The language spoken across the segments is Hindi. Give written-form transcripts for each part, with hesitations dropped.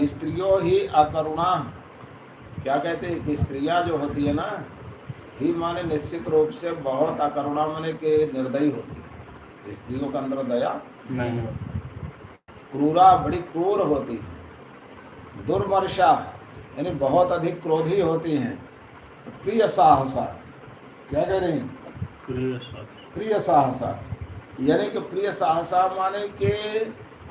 स्त्रियों ही अकरुणा, क्या कहते हैं कि स्त्रियां जो होती है ना, ही माने निश्चित रूप से बहुत अकरुणा माने के निर्दयी होती है। स्त्रियों के अंदर दया नहीं, क्रूरा बड़ी क्रूर होती है, दुर्मर्षा यानी बहुत अधिक क्रोधी होती हैं, प्रिय साहसा, क्या कह रही हैं, प्रिय साहसा यानी कि प्रिय साहसा माने के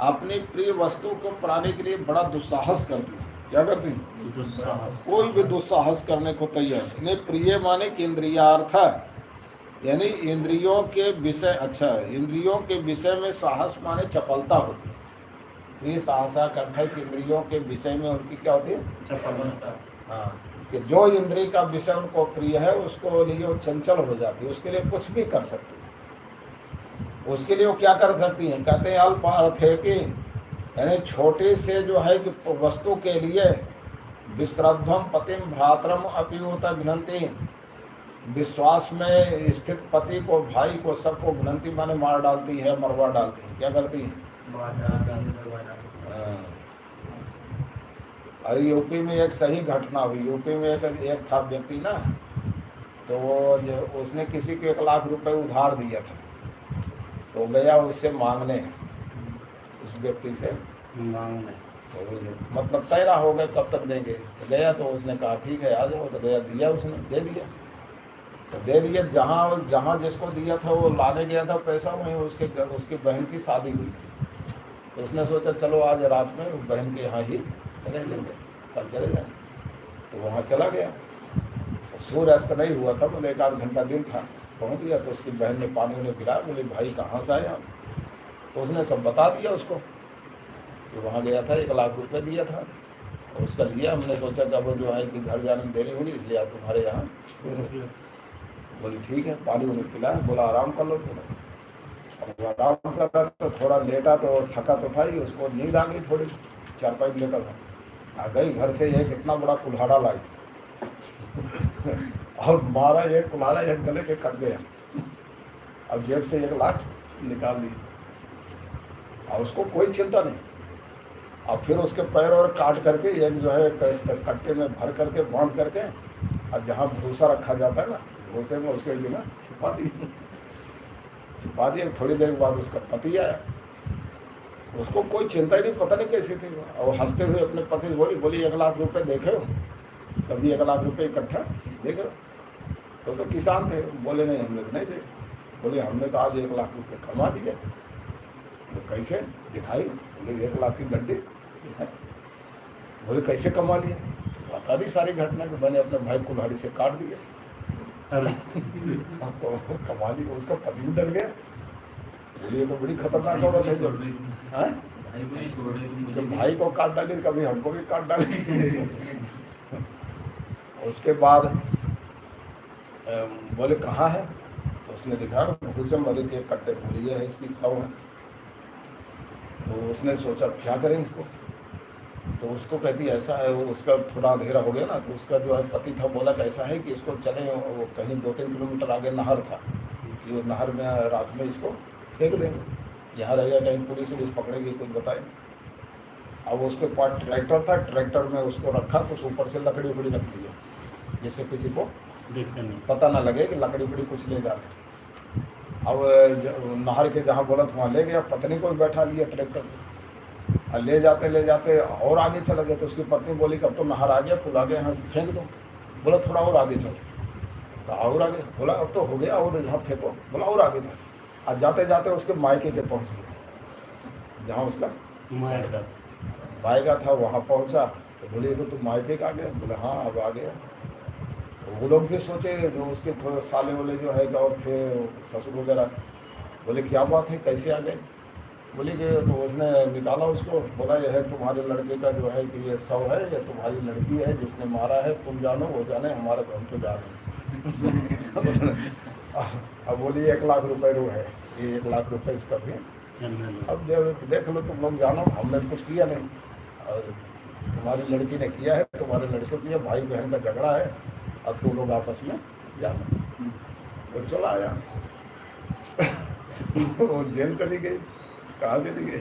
अपनी प्रिय वस्तु को पाने के लिए बड़ा दुस्साहस करती है। क्या करती है? दुस्साहस। कोई भी दुस्साहस करने को तैयार नहीं। प्रिय माने कि इंद्रियार्थ, यानी इंद्रियों के विषय, अच्छा इंद्रियों के विषय में साहस माने चपलता होती है। प्रिय साहसा करता है कि इंद्रियों के विषय में उनकी क्या होती है? चपलता। हाँ, कि जो इंद्रिय का विषय उनको प्रिय है उसको लिए वो चंचल हो जाती है, उसके लिए कुछ भी कर सकती है। उसके लिए वो क्या कर सकती हैं? कहते हैं अल्प अर्थ है कि यानी छोटे से जो है कि वस्तु के लिए विश्रद्धम पतिम भ्रातरम अपियुता घ्नन्ति, विश्वास में स्थित पति को, भाई को, सबको घ्नन्ति माने मार डालती है, मरवा डालती है। क्या करती है? अरे यूपी में एक सही घटना हुई। यूपी में एक था व्यक्ति ना, तो वो उसने किसी को 1 लाख रुपए उधार दिया था, तो गया उससे मांगने, उस व्यक्ति से मांगने, तो मतलब तैरा हो गए कब तक देंगे। तो गया तो उसने कहा ठीक है आ जाओ, तो गया, दिया, उसने दे दिया। तो दे दिया, जहाँ जिसको दिया था वो लाने गया था पैसा, वहीं उसकी बहन की शादी हुई थी। तो उसने सोचा चलो आज रात में बहन के यहाँ ही रह लेंगे, कल चले जाए। तो वहाँ चला गया, सूर्य अस्त नहीं हुआ था, मतलब 1 आध घंटा दिन था। पहुँच गया तो उसकी बहन ने पानी उन्हें पिलाया, बोले भाई कहाँ से आए आप? तो उसने सब बता दिया उसको कि वहाँ गया था, 1 लाख रुपए दिया था और उसका लिया। हमने सोचा कि वो जो है कि घर जाने में देरी होगी, इसलिए आप तुम्हारे यहाँ। बोली ठीक है, पानी उन्हें पिलाया, बोला आराम कर लो थोड़ा। अब आराम कर रहा तो थोड़ा लेटा, तो थका तो था ही, उसको नींद आ गई थोड़ी, 4-5 लेटा था। आ गई घर से एक इतना बड़ा कुल्हाड़ा लाई और मारा, एक कुल्हाड़ा एक गले के कट गया। अब जेब से 1 लाख निकाल ली और उसको कोई चिंता नहीं। और फिर उसके पैर और काट करके एक जो है कट्टे में भर करके बांध करके, और जहाँ भूसा रखा जाता है ना, भूसे में उसके बिना छिपा दिया। थोड़ी देर बाद उसका पति आया, उसको कोई चिंता ही नहीं, पता नहीं कैसी थी। और हंसते हुए अपने पति बोली 1 लाख रुपए देखे हो कभी? 1 लाख रुपए इकट्ठा देखे हो? तो किसान थे। बोले नहीं, हमने तो नहीं देखे। बोले हमने तो आज 1 लाख रुपए कमा दिए। तो कैसे दिखाई? बोले 1 लाख की गड्डी। बोले कैसे कमा लिया? तो बता दी सारी घटना कि मैंने अपने भाई कुल्हाड़ी से काट दिया। तो कमा ली। उसका पति भी डर गया, बोलिए तो बड़ी खतरनाक औरत है। जब भाई को काट डाली, कभी हमको भी काट डाली। उसके बाद बोले कहाँ है? तो उसने दिखा, भूसे मरी थी, एक कट्टे बोली ये है इसकी सौ है। तो उसने सोचा क्या करें इसको। तो उसको कहती ऐसा है, वो उसका थोड़ा अंधेरा हो गया ना, तो उसका जो है पति था, बोला कि ऐसा है कि इसको चले, वो कहीं 2-3 किलोमीटर आगे नहर था, कि वो नहर में रात में इसको फेंक देंगे, यहाँ रहेगा, कहीं पुलिस पकड़ेगी, कुछ बताए। अब उसके पास ट्रैक्टर था, ट्रैक्टर में उसको रखा, कुछ ऊपर से लकड़ी उकड़ी रखी है, जिससे किसी को पता ना लगे कि लकड़ी उकड़ी कुछ ले जा रहे। अब नहर के जहाँ बोला था वहाँ ले गया, पत्नी को बैठा लिया ट्रैक्टर पर, और ले जाते और आगे चला गया। तो उसकी पत्नी बोली कि अब तो नहर आ गया, पुल आ गया, यहाँ से फेंक दो। बोला थोड़ा और आगे चल। तो और आगे, बोला अब तो हो गया, और यहाँ फेंको। बोला और आगे चल। और जाते जाते उसके मायके के पहुँच गए, जहाँ उसका मायका था वहाँ पहुँचा। तो बोले तो तुम मायके का आ गया? बोले हाँ अब आ गया। तो वो लोग भी सोचे, जो उसके थोड़े साले वाले जो है और थे ससुर वगैरह, बोले क्या बात है, कैसे आ गए? बोले कि तो उसने निकाला उसको, बोला यह है तुम्हारे लड़के का जो है कि ये शव है, या तुम्हारी लड़की है जिसने मारा है, तुम जानो वो जाने, हमारे घर तो जा रहे हैं। अब बोली 1 लाख रुपए रो है, ये 1 लाख रुपए इसका भी। अब देख लो तुम लोग जानो, हमने तो कुछ किया नहीं, और तुम्हारी लड़की ने किया है, तुम्हारे लड़के को किया, भाई बहन का झगड़ा है, अब तुम लोग आपस में जानो। वो चला आया। वो जेल चली गई। कहाँ चली गई?